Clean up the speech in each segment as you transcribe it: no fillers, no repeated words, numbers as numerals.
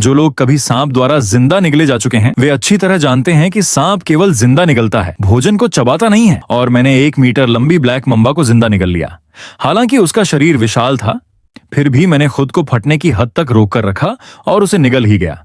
जो लोग कभी सांप द्वारा जिंदा निगले जा चुके हैं वे अच्छी तरह जानते हैं कि सांप केवल जिंदा निगलता है, भोजन को चबाता नहीं है। और मैंने 1 मीटर लंबी ब्लैक मम्बा को जिंदा निगल लिया। हालांकि उसका शरीर विशाल था, फिर भी मैंने खुद को फटने की हद तक रोक कर रखा और उसे निगल ही गया।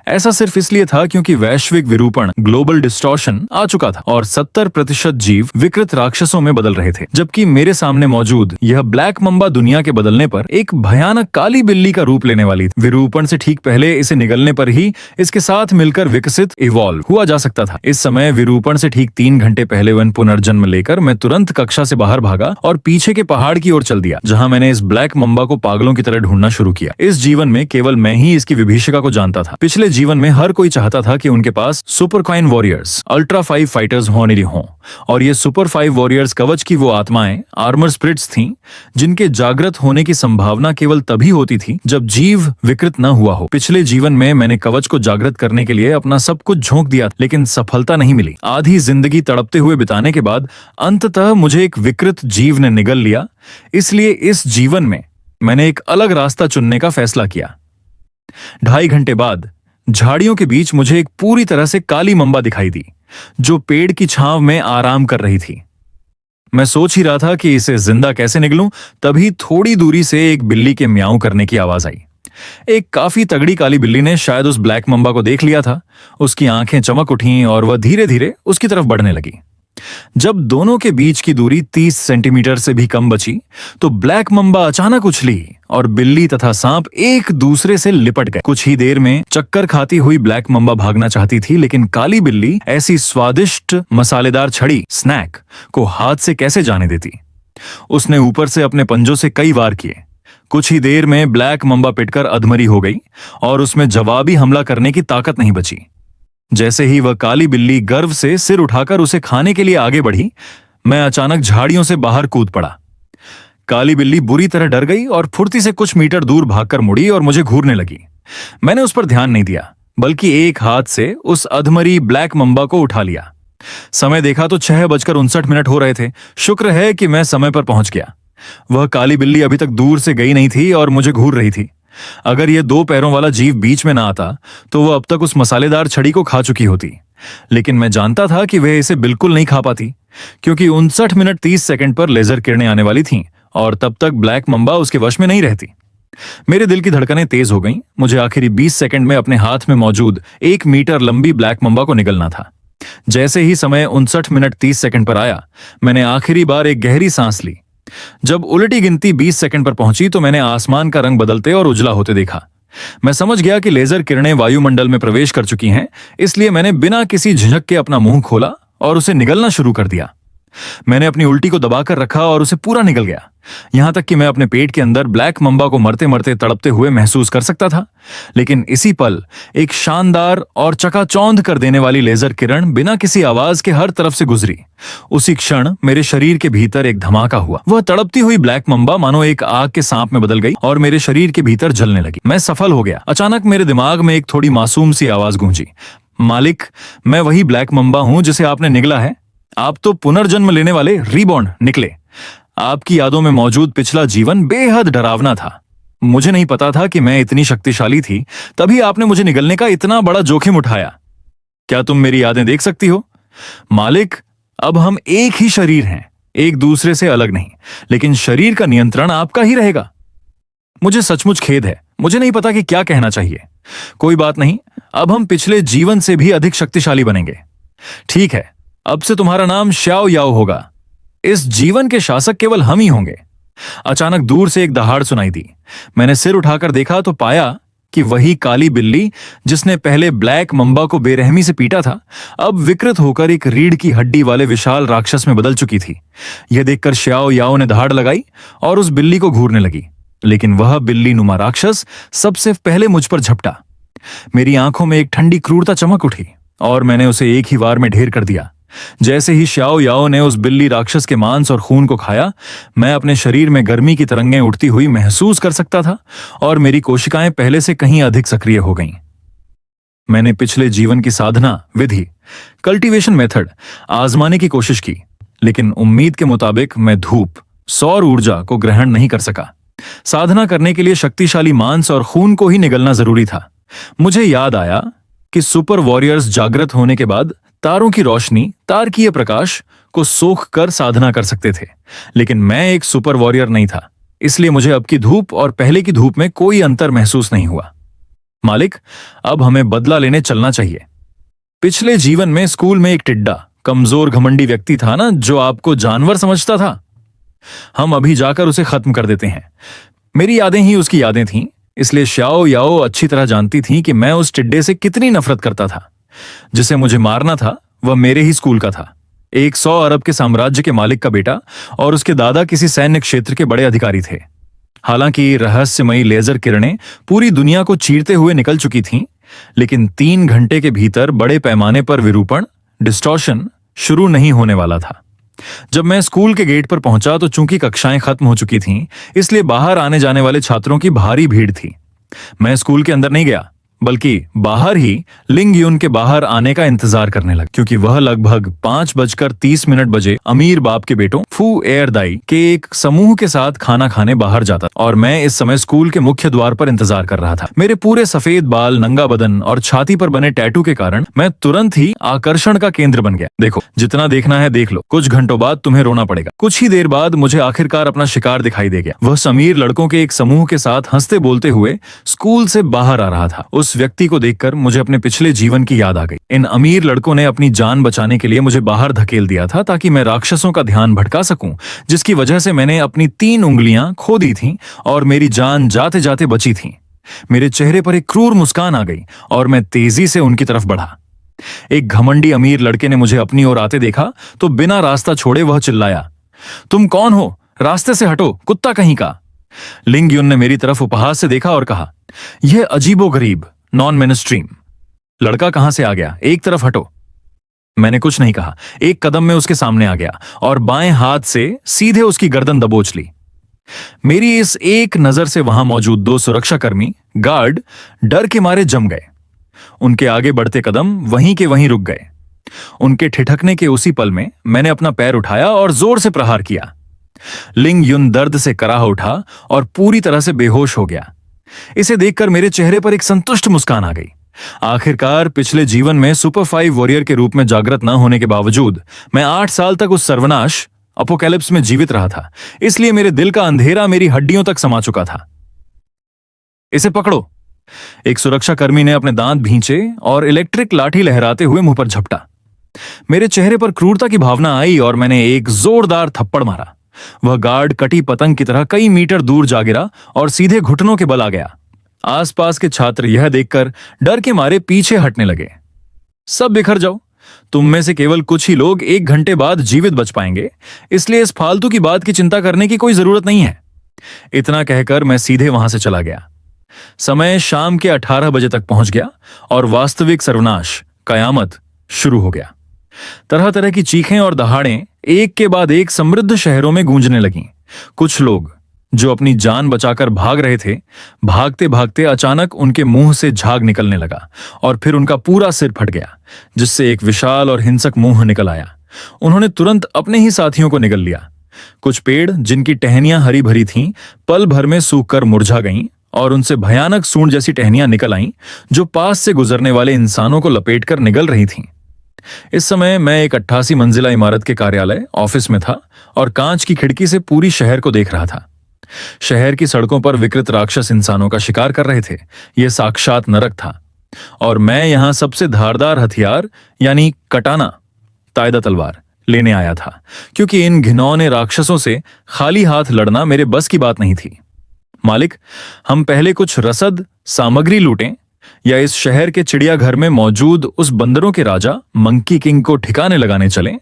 ऐसा सिर्फ इसलिए था क्योंकि वैश्विक विरूपण ग्लोबल डिस्टॉर्शन आ चुका था और 70% जीव विकृत राक्षसों में बदल रहे थे, जबकि मेरे सामने मौजूद यह ब्लैक मम्बा दुनिया के बदलने पर एक भयानक काली बिल्ली का रूप लेने वाली थी। विरूपण से ठीक पहले इसे निगलने पर ही इसके साथ मिलकर विकसित इवॉल्व हुआ जा सकता था। इस समय विरूपण से ठीक 3 घंटे पहले वन पुनर्जन्म लेकर मैं तुरंत कक्षा से बाहर भागा और पीछे के पहाड़ की ओर चल दिया, जहाँ मैंने इस ब्लैक मम्बा को पागलों की तरह ढूंढना शुरू किया। इस जीवन में केवल मैं ही इसकी विभीषिका को जानता था। पिछले जीवन में हर कोई चाहता था कि उनके पास super coin warriors, ultra 5 fighters होने हों, और ये सुपर 5 वॉरियर्स कवच की वो आत्माएं, आर्मर स्पिरिट्स थीं, जिनके जागृत होने की संभावना केवल तभी होती थी जब जीव विकृत न हुआ हो। पिछले जीवन में मैंने कवच को जागृत करने के लिए अपना सब कुछ झोंक दिया, लेकिन सफलता नहीं मिली। आधी जिंदगी तड़पते हुए बिताने के बाद अंततः मुझे एक विकृत जीव ने निगल लिया। इसलिए इस जीवन में मैंने एक अलग रास्ता चुनने का फैसला किया। 2.5 घंटे बाद झाड़ियों के बीच मुझे एक पूरी तरह से काली मम्बा दिखाई दी, जो पेड़ की छांव में आराम कर रही थी। मैं सोच ही रहा था कि इसे जिंदा कैसे निगलूं, तभी थोड़ी दूरी से एक बिल्ली के म्याऊं करने की आवाज आई। एक काफी तगड़ी काली बिल्ली ने शायद उस ब्लैक मम्बा को देख लिया था। उसकी आंखें चमक उठीं और वह धीरे धीरे उसकी तरफ बढ़ने लगी। जब दोनों के बीच की दूरी 30 सेंटीमीटर से भी कम बची, तो ब्लैक मम्बा अचानक उछली और बिल्ली तथा सांप एक दूसरे से लिपट गए। कुछ ही देर में चक्कर खाती हुई ब्लैक मम्बा भागना चाहती थी, लेकिन काली बिल्ली ऐसी स्वादिष्ट मसालेदार छड़ी स्नैक को हाथ से कैसे जाने देती। उसने ऊपर से अपने पंजों से कई वार किए। कुछ ही देर में ब्लैक मम्बा पिटकर अधमरी हो गई और उसमें जवाबी हमला करने की ताकत नहीं बची। जैसे ही वह काली बिल्ली गर्व से सिर उठाकर उसे खाने के लिए आगे बढ़ी, मैं अचानक झाड़ियों से बाहर कूद पड़ा। काली बिल्ली बुरी तरह डर गई और फुर्ती से कुछ मीटर दूर भागकर मुड़ी और मुझे घूरने लगी। मैंने उस पर ध्यान नहीं दिया, बल्कि एक हाथ से उस अधमरी ब्लैक मम्बा को उठा लिया। समय देखा तो 6:59 हो रहे थे। शुक्र है कि मैं समय पर पहुंच गया। वह काली बिल्ली अभी तक दूर से गई नहीं थी और मुझे घूर रही थी। अगर यह 2 पैरों वाला जीव बीच में ना आता तो वह अब तक उस मसालेदार छड़ी को खा चुकी होती, लेकिन मैं जानता था कि वह इसे बिल्कुल नहीं खा पाती, क्योंकि 59 मिनट 30 सेकंड पर लेजर किरणें आने वाली थीं और तब तक ब्लैक मम्बा उसके वश में नहीं रहती। मेरे दिल की धड़कनें तेज हो गईं। मुझे आखिरी 20 सेकंड में अपने हाथ में मौजूद 1 मीटर लंबी ब्लैक मम्बा को निगलना था। जैसे ही समय 59 मिनट 30 सेकंड पर आया, मैंने आखिरी बार एक गहरी सांस ली। जब उलटी गिनती 20 सेकंड पर पहुंची तो मैंने आसमान का रंग बदलते और उजला होते देखा। मैं समझ गया कि लेजर किरणें वायुमंडल में प्रवेश कर चुकी हैं, इसलिए मैंने बिना किसी झिझक के अपना मुंह खोला और उसे निगलना शुरू कर दिया। मैंने अपनी उल्टी को दबाकर रखा और उसे पूरा निगल गया, यहां तक कि मैं अपने पेट के अंदर ब्लैक मम्बा को मरते मरते तड़पते हुए महसूस कर सकता था। लेकिन इसी पल एक शानदार और चकाचौंध कर देने वाली लेजर किरण बिना किसी आवाज के हर तरफ से गुजरी। उसी क्षण मेरे शरीर के भीतर एक धमाका हुआ। वह तड़पती हुई ब्लैक मम्बा मानो एक आग के सांप में बदल गई और मेरे शरीर के भीतर जलने लगी। मैं सफल हो गया। अचानक मेरे दिमाग में एक थोड़ी मासूम सी आवाज गूंजी, मालिक, मैं वही ब्लैक मम्बा हूं जिसे आपने निगला है। आप तो पुनर्जन्म लेने वाले रीबॉर्न निकले। आपकी यादों में मौजूद पिछला जीवन बेहद डरावना था। मुझे नहीं पता था कि मैं इतनी शक्तिशाली थी, तभी आपने मुझे निगलने का इतना बड़ा जोखिम उठाया। क्या तुम मेरी यादें देख सकती हो? मालिक, अब हम एक ही शरीर हैं, एक दूसरे से अलग नहीं, लेकिन शरीर का नियंत्रण आपका ही रहेगा। मुझे सचमुच खेद है। मुझे नहीं पता कि क्या कहना चाहिए। कोई बात नहीं, अब हम पिछले जीवन से भी अधिक शक्तिशाली बनेंगे। ठीक है, अब से तुम्हारा नाम श्याओ याओ होगा। इस जीवन के शासक केवल हम ही होंगे। अचानक दूर से एक दहाड़ सुनाई दी। मैंने सिर उठाकर देखा तो पाया कि वही काली बिल्ली जिसने पहले ब्लैक मम्बा को बेरहमी से पीटा था, अब विकृत होकर एक रीढ़ की हड्डी वाले विशाल राक्षस में बदल चुकी थी। यह देखकर श्याओ याओ ने दहाड़ लगाई और उस बिल्ली को घूरने लगी, लेकिन वह बिल्ली नुमा राक्षस सबसे पहले मुझ पर झपटा। मेरी आंखों में एक ठंडी क्रूरता चमक उठी और मैंने उसे एक ही वार में ढेर कर दिया। जैसे ही श्याओ याओ ने उस बिल्ली राक्षस के मांस और खून को खाया, मैं अपने शरीर में गर्मी की तरंगें उठती हुई महसूस कर सकता था और मेरी कोशिकाएं पहले से कहीं अधिक सक्रिय हो गईं। मैंने पिछले जीवन की साधना विधि, कल्टीवेशन मेथड आजमाने की कोशिश की, लेकिन उम्मीद के मुताबिक मैं धूप, सौर ऊर्जा को ग्रहण नहीं कर सका। साधना करने के लिए शक्तिशाली मांस और खून को ही निगलना जरूरी था। मुझे याद आया कि सुपर वॉरियर्स जागृत होने के बाद तारों की रोशनी, तारकीय प्रकाश को सोख कर साधना कर सकते थे, लेकिन मैं एक सुपर वॉरियर नहीं था। इसलिए मुझे अब की धूप और पहले की धूप में कोई अंतर महसूस नहीं हुआ। मालिक, अब हमें बदला लेने चलना चाहिए। पिछले जीवन में स्कूल में एक टिड्डा, कमजोर घमंडी व्यक्ति था ना, जो आपको जानवर समझता था। हम अभी जाकर उसे खत्म कर देते हैं। मेरी यादें ही उसकी यादें थीं, इसलिए श्याओ याओ अच्छी तरह जानती थी कि मैं उस टिड्डे से कितनी नफरत करता था। जिसे मुझे मारना था वह मेरे ही स्कूल का था, एक 100 अरब के साम्राज्य के मालिक का बेटा, और उसके दादा किसी सैन्य क्षेत्र के बड़े अधिकारी थे। हालांकि रहस्यमयी लेजर किरणें पूरी दुनिया को चीरते हुए निकल चुकी थीं, लेकिन 3 घंटे के भीतर बड़े पैमाने पर विरूपण, डिस्टॉर्शन शुरू नहीं होने वाला था। जब मैं स्कूल के गेट पर पहुंचा तो चूंकि कक्षाएं खत्म हो चुकी थीं, इसलिए बाहर आने जाने वाले छात्रों की भारी भीड़ थी। मैं स्कूल के अंदर नहीं गया, बल्कि बाहर ही लिंग युन के बाहर आने का इंतजार करने लगा, क्योंकि वह लगभग 5:30 बजे अमीर बाप के बेटों फू एयर दाई के एक समूह के साथ खाना खाने बाहर जाता, और मैं इस समय स्कूल के मुख्य द्वार पर इंतजार कर रहा था। मेरे पूरे सफेद बाल, नंगा बदन और छाती पर बने टैटू के कारण मैं तुरंत ही आकर्षण का केंद्र बन गया। देखो, जितना देखना है देख लो, कुछ घंटों बाद तुम्हें रोना पड़ेगा। कुछ ही देर बाद मुझे आखिरकार अपना शिकार दिखाई दे गया। वह अमीर लड़कों के एक समूह के साथ हंसते बोलते हुए स्कूल से बाहर आ रहा था। उस व्यक्ति को देखकर मुझे अपने पिछले जीवन की याद आ गई। इन अमीर लड़कों ने अपनी जान बचाने के लिए मुझे बाहर धकेल दिया था, ताकि मैं राक्षसों का ध्यान भटका सकूं, जिसकी वजह से मैंने अपनी 3 उंगलियां खो दी थीं और मेरी जान जाते जाते बची थी। मेरे चेहरे पर एक क्रूर मुस्कान आ गई और मैं तेजी से उनकी तरफ बढ़ा। एक घमंडी अमीर लड़के ने मुझे अपनी ओर आते देखा तो बिना रास्ता छोड़े वह चिल्लाया, तुम कौन हो? रास्ते से हटो, कुत्ता कहीं का। लिंग युन ने मेरी तरफ उपहास से देखा और कहा, यह अजीबोगरीब नॉन मेनस्ट्रीम लड़का कहां से आ गया? एक तरफ हटो। मैंने कुछ नहीं कहा। एक कदम में उसके सामने आ गया और बाएं हाथ से सीधे उसकी गर्दन दबोच ली। मेरी इस एक नजर से वहां मौजूद 2 सुरक्षाकर्मी गार्ड डर के मारे जम गए। उनके आगे बढ़ते कदम वहीं के वहीं रुक गए। उनके ठिठकने के उसी पल में मैंने अपना पैर उठाया और जोर से प्रहार किया। लिंग युन दर्द से कराह उठा और पूरी तरह से बेहोश हो गया। इसे देखकर मेरे चेहरे पर एक संतुष्ट मुस्कान आ गई। आखिरकार पिछले जीवन में सुपर 5 वॉरियर के रूप में जागृत न होने के बावजूद मैं 8 साल तक उस सर्वनाश अपोकैलिप्स में जीवित रहा था, इसलिए मेरे दिल का अंधेरा मेरी हड्डियों तक समा चुका था। इसे पकड़ो। एक सुरक्षाकर्मी ने अपने दांत भींचे और इलेक्ट्रिक लाठी लहराते हुए मुंह पर झपटा। मेरे चेहरे पर क्रूरता की भावना आई और मैंने एक जोरदार थप्पड़ मारा। वह गार्ड कटी पतंग की तरह कई मीटर दूर जा गिरा और सीधे घुटनों के बल आ गया। आसपास के छात्र यह देखकर डर के मारे पीछे हटने लगे। सब बिखर जाओ, तुम में से केवल कुछ ही लोग 1 घंटे बाद जीवित बच पाएंगे, इसलिए इस फालतू की बात की चिंता करने की कोई जरूरत नहीं है। इतना कहकर मैं सीधे वहां से चला गया। समय शाम के 18 बजे तक पहुंच गया और वास्तविक सर्वनाश, कयामत शुरू हो गया। तरह तरह की चीखें और दहाड़ें एक के बाद एक समृद्ध शहरों में गूंजने लगीं। कुछ लोग जो अपनी जान बचाकर भाग रहे थे, भागते भागते अचानक उनके मुंह से झाग निकलने लगा और फिर उनका पूरा सिर फट गया, जिससे एक विशाल और हिंसक मुंह निकल आया। उन्होंने तुरंत अपने ही साथियों को निगल लिया। कुछ पेड़ जिनकी टहनियां हरी भरी थीं, पल भर में सूखकर मुरझा गईं और उनसे भयानक सूंड जैसी टहनियां निकल आईं, जो पास से गुजरने वाले इंसानों को लपेटकर निगल रही थीं। इस समय मैं एक 88 मंजिला इमारत के कार्यालय ऑफिस में था और कांच की खिड़की से पूरी शहर को देख रहा था। शहर की सड़कों पर विकृत राक्षस इंसानों का शिकार कर रहे थे। यह साक्षात नरक था और मैं यहां सबसे धारदार हथियार यानी कटाना, तायदा तलवार लेने आया था, क्योंकि इन घिनौने राक्षसों से खाली हाथ लड़ना मेरे बस की बात नहीं थी। मालिक, हम पहले कुछ रसद सामग्री लूटें या इस शहर के चिड़ियाघर में मौजूद उस बंदरों के राजा मंकी किंग को ठिकाने लगाने चलें।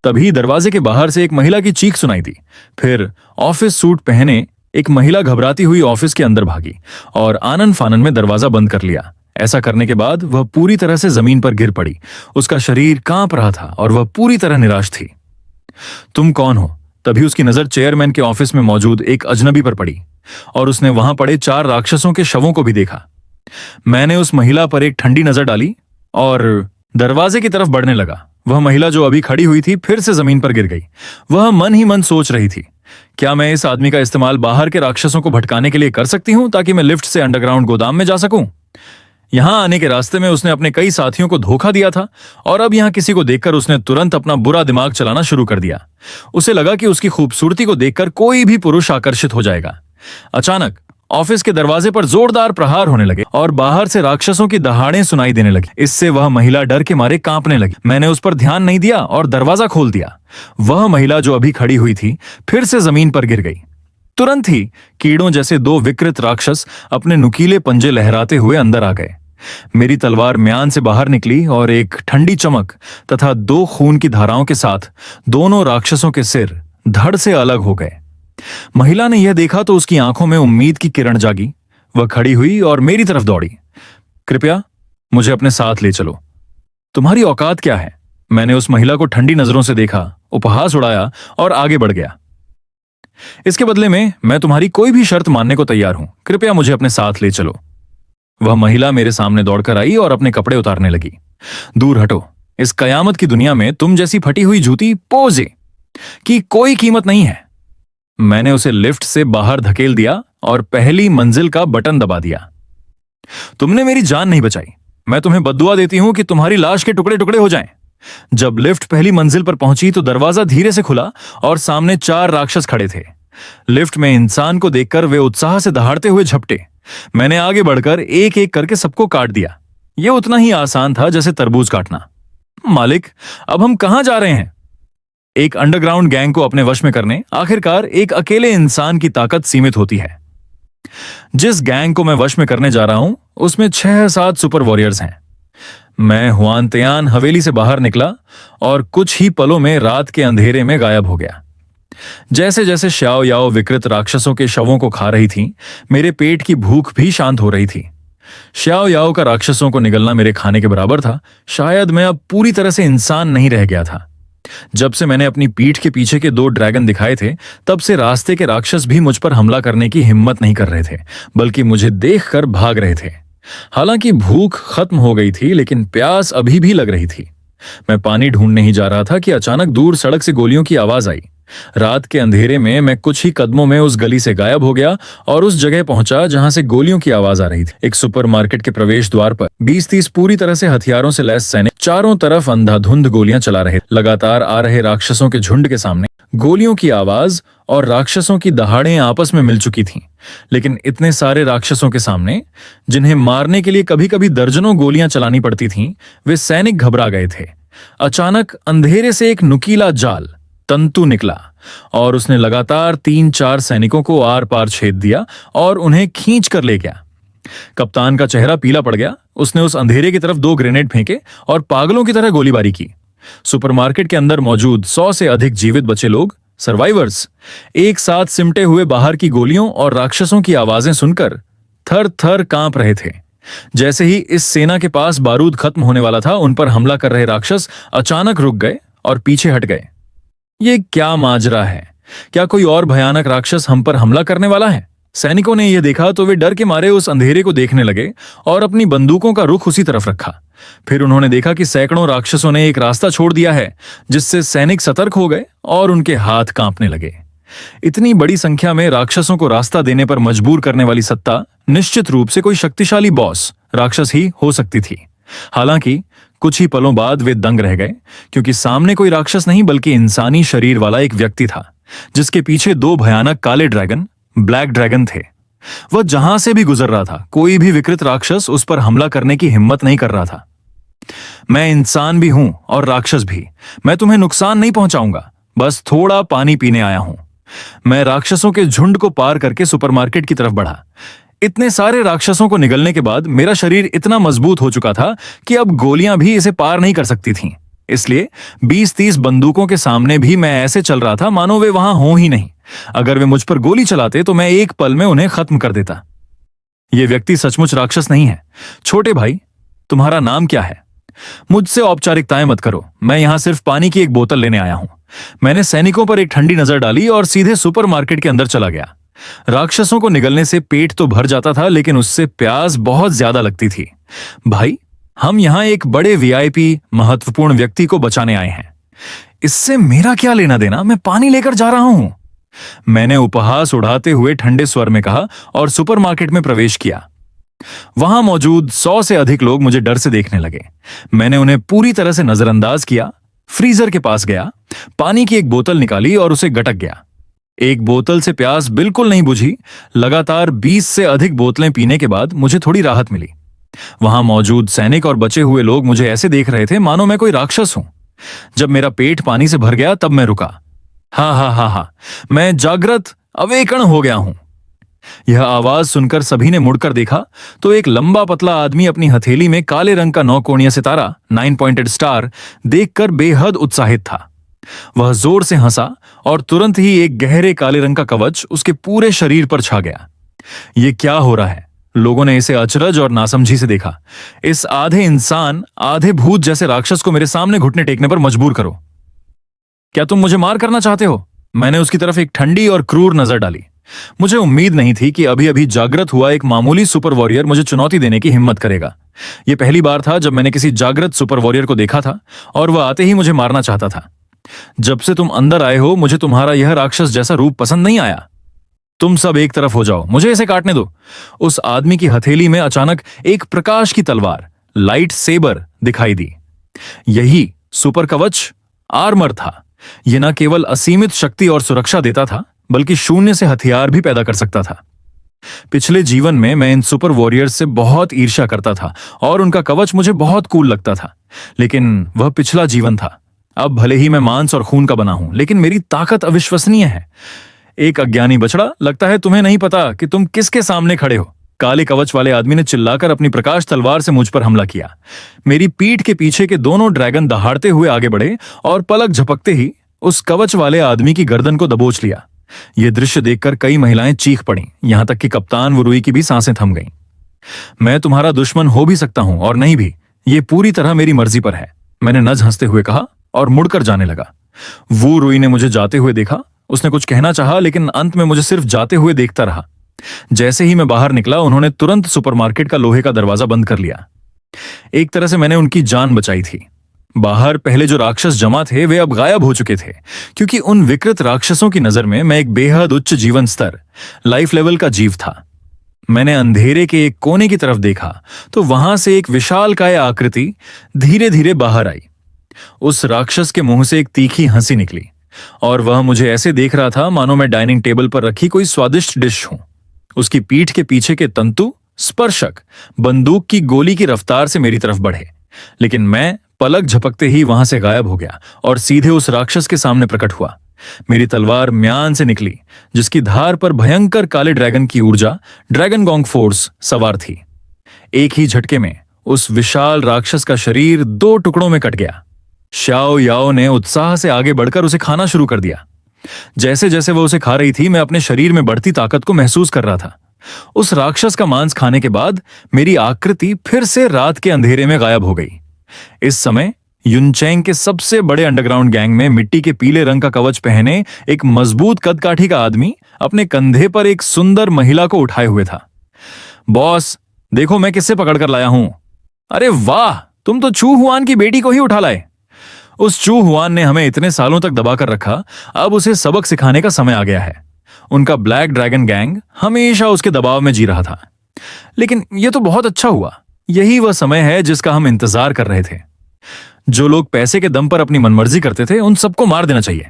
तभी दरवाजे के बाहर से एक महिला की चीख सुनाई दी। फिर ऑफिस सूट पहने एक महिला घबराती हुई ऑफिस के अंदर भागी और आनन फानन में दरवाजा बंद कर लिया। ऐसा करने के बाद वह पूरी तरह से जमीन पर गिर पड़ी। उसका शरीर कांप रहा था और वह पूरी तरह निराश थी। तुम कौन हो? तभी उसकी नजर चेयरमैन के ऑफिस में मौजूद एक अजनबी पर पड़ी और उसने वहां पड़े 4 राक्षसों के शवों को भी देखा। मैंने उस महिला पर एक ठंडी नजर डाली और दरवाजे की तरफ बढ़ने लगा। वह महिला जो अभी खड़ी हुई थी फिर से जमीन पर गिर गई। वह मन ही मन सोच रही थी, क्या मैं इस आदमी का इस्तेमाल बाहर के राक्षसों को भटकाने के लिए कर सकती हूं ताकि मैं लिफ्ट से अंडरग्राउंड गोदाम में जा सकूं? यहाँ आने के रास्ते में उसने अपने कई साथियों को धोखा दिया था और अब यहाँ किसी को देखकर उसने तुरंत अपना बुरा दिमाग चलाना शुरू कर दिया। उसे लगा कि उसकी खूबसूरती को देखकर कोई भी पुरुष आकर्षित हो जाएगा। अचानक ऑफिस के दरवाजे पर जोरदार प्रहार होने लगे और बाहर से राक्षसों की दहाड़ें सुनाई देने लगी। इससे वह महिला डर के मारे कांपने लगी। मैंने उस पर ध्यान नहीं दिया और दरवाजा खोल दिया। वह महिला जो अभी खड़ी हुई थी फिर से जमीन पर गिर गई। तुरंत ही कीड़ों जैसे दो विकृत राक्षस अपने नुकीले पंजे लहराते हुए अंदर आ गए। मेरी तलवार म्यान से बाहर निकली और एक ठंडी चमक तथा दो खून की धाराओं के साथ दोनों राक्षसों के सिर धड़ से अलग हो गए। महिला ने यह देखा तो उसकी आंखों में उम्मीद की किरण जागी। वह खड़ी हुई और मेरी तरफ दौड़ी। कृपया मुझे अपने साथ ले चलो। तुम्हारी औकात क्या है? मैंने उस महिला को ठंडी नजरों से देखा, उपहास उड़ाया और आगे बढ़ गया। इसके बदले में मैं तुम्हारी कोई भी शर्त मानने को तैयार हूं। कृपया मुझे अपने साथ ले चलो। वह महिला मेरे सामने दौड़कर आई और अपने कपड़े उतारने लगी। दूर हटो, इस कयामत की दुनिया में तुम जैसी फटी हुई जूती पोजे की कोई कीमत नहीं है। मैंने उसे लिफ्ट से बाहर धकेल दिया और पहली मंजिल का बटन दबा दिया। तुमने मेरी जान नहीं बचाई। मैं तुम्हें बद्दुआ देती हूं कि तुम्हारी लाश के टुकड़े टुकड़े हो जाएं। जब लिफ्ट पहली मंजिल पर पहुंची तो दरवाजा धीरे से खुला और सामने 4 राक्षस खड़े थे। लिफ्ट में इंसान को देखकर वे उत्साह से दहाड़ते हुए झपटे। मैंने आगे बढ़कर एक एक करके सबको काट दिया। यह उतना ही आसान था जैसे तरबूज काटना। मालिक, अब हम कहां जा रहे हैं? एक अंडरग्राउंड गैंग को अपने वश में करने आखिरकार एक अकेले इंसान की ताकत सीमित होती है। जिस गैंग को मैं वश में करने जा रहा हूं उसमें 6-7 सुपर वॉरियर्स हैं। मैं हुआनतियान हवेली से बाहर निकला और कुछ ही पलों में रात के अंधेरे में गायब हो गया। जैसे जैसे श्याओ याओ विकृत राक्षसों के शवों को खा रही थी, मेरे पेट की भूख भी शांत हो रही थी। श्याओ याओ का राक्षसों को निगलना मेरे खाने के बराबर था। शायद मैं अब पूरी तरह से इंसान नहीं रह गया था। जब से मैंने अपनी पीठ के पीछे के 2 ड्रैगन दिखाए थे, तब से रास्ते के राक्षस भी मुझ पर हमला करने की हिम्मत नहीं कर रहे थे, बल्कि मुझे देखकर भाग रहे थे। हालांकि भूख खत्म हो गई थी, लेकिन प्यास अभी भी लग रही थी। मैं पानी ढूंढने ही जा रहा था कि अचानक दूर सड़क से गोलियों की आवाज आई। रात के अंधेरे में मैं कुछ ही कदमों में उस गली से गायब हो गया और उस जगह पहुंचा जहां से गोलियों की आवाज आ रही थी। एक सुपरमार्केट के प्रवेश द्वार पर 20-30 पूरी तरह से हथियारों से लैस सैनिक चारों तरफ अंधाधुंध गोलियां चला रहे। लगातार आ रहे राक्षसों के झुंड के सामने गोलियों की आवाज और राक्षसों की दहाड़ें आपस में मिल चुकी थीं। लेकिन इतने सारे राक्षसों के सामने, जिन्हें मारने के लिए कभी कभी दर्जनों गोलियां चलानी पड़ती थीं, वे सैनिक घबरा गए थे। अचानक अंधेरे से एक नुकीला जाल तंतु निकला और उसने लगातार 3-4 सैनिकों को आर पार छेद दिया और उन्हें खींच कर ले गया। कप्तान का चेहरा पीला पड़ गया। उसने उस अंधेरे की तरफ 2 ग्रेनेड फेंके और पागलों की तरह गोलीबारी की। सुपरमार्केट के अंदर मौजूद 100 से अधिक जीवित बचे लोग, सर्वाइवर्स, एक साथ सिमटे हुए बाहर की गोलियों और राक्षसों की आवाजें सुनकर थर थर कांप रहे थे। जैसे ही इस सेना के पास बारूद खत्म होने वाला था, उन पर हमला कर रहे राक्षस अचानक रुक गए और पीछे हट गए। ये क्या माजरा है? क्या कोई और भयानक राक्षस हम पर हमला करने वाला है? सैनिकों ने यह देखा तो वे डर के मारे उस अंधेरे को देखने लगे और अपनी बंदूकों का रुख उसी तरफ रखा। फिर उन्होंने देखा कि सैकड़ों राक्षसों ने एक रास्ता छोड़ दिया है, जिससे सैनिक सतर्क हो गए और उनके हाथ कांपने लगे। इतनी बड़ी संख्या में राक्षसों को रास्ता देने पर मजबूर करने वाली सत्ता निश्चित रूप से कोई शक्तिशाली बॉस राक्षस ही हो सकती थी। हालांकि कुछ ही पलों बाद वे दंग रह गए, क्योंकि सामने कोई राक्षस नहीं बल्कि इंसानी शरीर वाला एक व्यक्ति था, जिसके पीछे 2 भयानक काले ड्रैगन, ब्लैक ड्रैगन थे। वह जहां से भी गुजर रहा था, कोई भी विकृत राक्षस उस पर हमला करने की हिम्मत नहीं कर रहा था। मैं इंसान भी हूं और राक्षस भी। मैं तुम्हें नुकसान नहीं पहुंचाऊंगा, बस थोड़ा पानी पीने आया हूं। मैं राक्षसों के झुंड को पार करके सुपरमार्केट की तरफ बढ़ा। इतने सारे राक्षसों को निगलने के बाद मेरा शरीर इतना मजबूत हो चुका था कि अब गोलियां भी इसे पार नहीं कर सकती थीं। इसलिए 20-30 बंदूकों के सामने भी मैं ऐसे चल रहा था मानो वे वहां हों ही नहीं। अगर वे मुझ पर गोली चलाते तो मैं एक पल में उन्हें खत्म कर देता। यह व्यक्ति सचमुच राक्षस नहीं है। छोटे भाई, तुम्हारा नाम क्या है? मुझसे औपचारिकताएं मत करो। मैं यहां सिर्फ पानी की एक बोतल लेने आया हूं। मैंने सैनिकों पर एक ठंडी नजर डाली और सीधे सुपरमार्केट के अंदर चला गया। राक्षसों को निगलने से पेट तो भर जाता था, लेकिन उससे प्यास बहुत ज्यादा लगती थी। भाई, हम यहां एक बड़े वीआईपी महत्वपूर्ण व्यक्ति को बचाने आए हैं। इससे मेरा क्या लेना देना? मैं पानी लेकर जा रहा हूं। मैंने उपहास उड़ाते हुए ठंडे स्वर में कहा और सुपरमार्केट में प्रवेश किया। वहां मौजूद 100 से अधिक लोग मुझे डर से देखने लगे। मैंने उन्हें पूरी तरह से नजरअंदाज किया। फ्रीजर के पास गया, पानी की एक बोतल निकाली और उसे गटक गया। एक बोतल से प्यास बिल्कुल नहीं बुझी। लगातार 20 से अधिक बोतलें पीने के बाद मुझे थोड़ी राहत मिली। वहां मौजूद सैनिक और बचे हुए लोग मुझे ऐसे देख रहे थे मानो मैं कोई राक्षस हूं। जब मेरा पेट पानी से भर गया तब मैं रुका। हा, मैं जागृत अवेकण हो गया हूं। यह आवाज सुनकर सभी ने मुड़कर देखा तो एक लंबा पतला आदमी अपनी हथेली में काले रंग का 9 कोणीय सितारा 9 पॉइंटेड स्टार देखकर बेहद उत्साहित था। वह जोर से हंसा और तुरंत ही एक गहरे काले रंग का कवच उसके पूरे शरीर पर छा गया। यह क्या हो रहा है? लोगों ने इसे अचरज और नासमझी से देखा। इस आधे इंसान आधे भूत जैसे राक्षस को मेरे सामने घुटने टेकने पर मजबूर करो। क्या तुम मुझे मार करना चाहते हो? मैंने उसकी तरफ एक ठंडी और क्रूर नजर डाली। मुझे उम्मीद नहीं थी कि अभी अभी जागृत हुआ एक मामूली सुपर वॉरियर मुझे चुनौती देने की हिम्मत करेगा। यह पहली बार था जब मैंने किसी जागृत सुपर वॉरियर को देखा था और वह आते ही मुझे मारना चाहता था। जब से तुम अंदर आए हो मुझे तुम्हारा यह राक्षस जैसा रूप पसंद नहीं आया। तुम सब एक तरफ हो जाओ, मुझे इसे काटने दो। उस आदमी की हथेली में अचानक एक प्रकाश की तलवार लाइट सेबर दिखाई दी। यही सुपर कवच आर्मर था। यह न केवल असीमित शक्ति और सुरक्षा देता था बल्कि शून्य से हथियार भी पैदा कर सकता था। पिछले जीवन में मैं इन सुपर वॉरियर्स से बहुत ईर्ष्या करता था और उनका कवच मुझे बहुत कूल लगता था, लेकिन वह पिछला जीवन था। अब भले ही मैं मांस और खून का बना हूं, लेकिन मेरी ताकत अविश्वसनीय है। एक अज्ञानी बछड़ा, लगता है तुम्हें नहीं पता कि तुम किसके सामने खड़े हो। काले कवच वाले आदमी ने चिल्लाकर अपनी प्रकाश तलवार से मुझ पर हमला किया। मेरी पीठ के पीछे के दोनों ड्रैगन दहाड़ते हुए आगे बढ़े और पलक झपकते ही उस कवच वाले आदमी की गर्दन को दबोच लिया। यह दृश्य देखकर कई महिलाएं चीख पड़ीं, यहां तक कि कप्तान वरुई की भी सांसें थम गईं। मैं तुम्हारा दुश्मन हो भी सकता हूं और नहीं भी, यह पूरी तरह मेरी मर्जी पर है, मैंने नज हंसते हुए कहा और मुड़कर जाने लगा। वू रुई ने मुझे जाते हुए देखा। उसने कुछ कहना चाहा लेकिन अंत में मुझे सिर्फ जाते हुए देखता रहा। जैसे ही मैं बाहर निकला उन्होंने तुरंत सुपरमार्केट का लोहे का दरवाजा बंद कर लिया। एक तरह से मैंने उनकी जान बचाई थी। बाहर पहले जो राक्षस जमा थे वे अब गायब हो चुके थे, क्योंकि उन विकृत राक्षसों की नजर में मैं एक बेहद उच्च जीवन स्तर लाइफ लेवल का जीव था। मैंने अंधेरे के एक कोने की तरफ देखा तो वहां से एक विशालकाय आकृति धीरे धीरे बाहर आई। उस राक्षस के मुंह से एक तीखी हंसी निकली और वह मुझे ऐसे देख रहा था मानो मैं डाइनिंग टेबल पर रखी कोई स्वादिष्ट डिश हूं। उसकी पीठ के पीछे के तंतु स्पर्शक बंदूक की गोली की रफ्तार से मेरी तरफ बढ़े, लेकिन मैं पलक झपकते ही वहां से गायब हो गया और सीधे उस राक्षस के सामने प्रकट हुआ। मेरी तलवार म्यान से निकली जिसकी धार पर भयंकर काले ड्रैगन की ऊर्जा ड्रैगन गॉन्ग फोर्स सवार थी। एक ही झटके में उस विशाल राक्षस का शरीर 2 टुकड़ों में कट गया। श्याओ याओ ने उत्साह से आगे बढ़कर उसे खाना शुरू कर दिया। जैसे जैसे वह उसे खा रही थी मैं अपने शरीर में बढ़ती ताकत को महसूस कर रहा था। उस राक्षस का मांस खाने के बाद मेरी आकृति फिर से रात के अंधेरे में गायब हो गई। इस समय युनचैंग के सबसे बड़े अंडरग्राउंड गैंग में मिट्टी के पीले रंग का कवच पहने एक मजबूत कदकाठी का आदमी अपने कंधे पर एक सुंदर महिला को उठाए हुए था। बॉस, देखो मैं किससे पकड़ कर लाया हूं। अरे वाह, तुम तो चू हुआन की बेटी को ही उठा लाए। उस चू हुआन ने हमें इतने सालों तक दबाकर रखा, अब उसे सबक सिखाने का समय आ गया है। उनका ब्लैक ड्रैगन गैंग हमेशा उसके दबाव में जी रहा था। लेकिन यह तो बहुत अच्छा हुआ। यही वह समय है जिसका हम इंतजार कर रहे थे। जो लोग पैसे के दम पर अपनी मनमर्जी करते थे उन सबको मार देना चाहिए।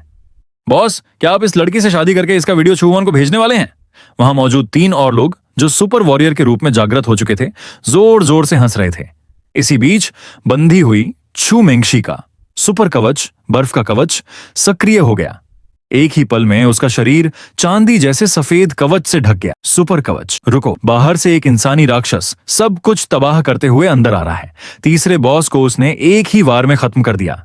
बॉस, क्या आप इस लड़की से शादी करके इसका वीडियो चू हुआन को भेजने वाले हैं? वहां मौजूद 3 और लोग जो सुपर वॉरियर के रूप में जागृत हो चुके थे जोर जोर से हंस रहे थे। इसी बीच बंधी हुई छू मेंगशी का सुपर कवच, बर्फ का कवच, सक्रिय हो गया। एक ही पल में उसका शरीर चांदी जैसे सफेद कवच से ढक गया। सुपर कवच, रुको, बाहर से एक इंसानी राक्षस सब कुछ तबाह करते हुए अंदर आ रहा है। तीसरे बॉस को उसने एक ही वार में खत्म कर दिया।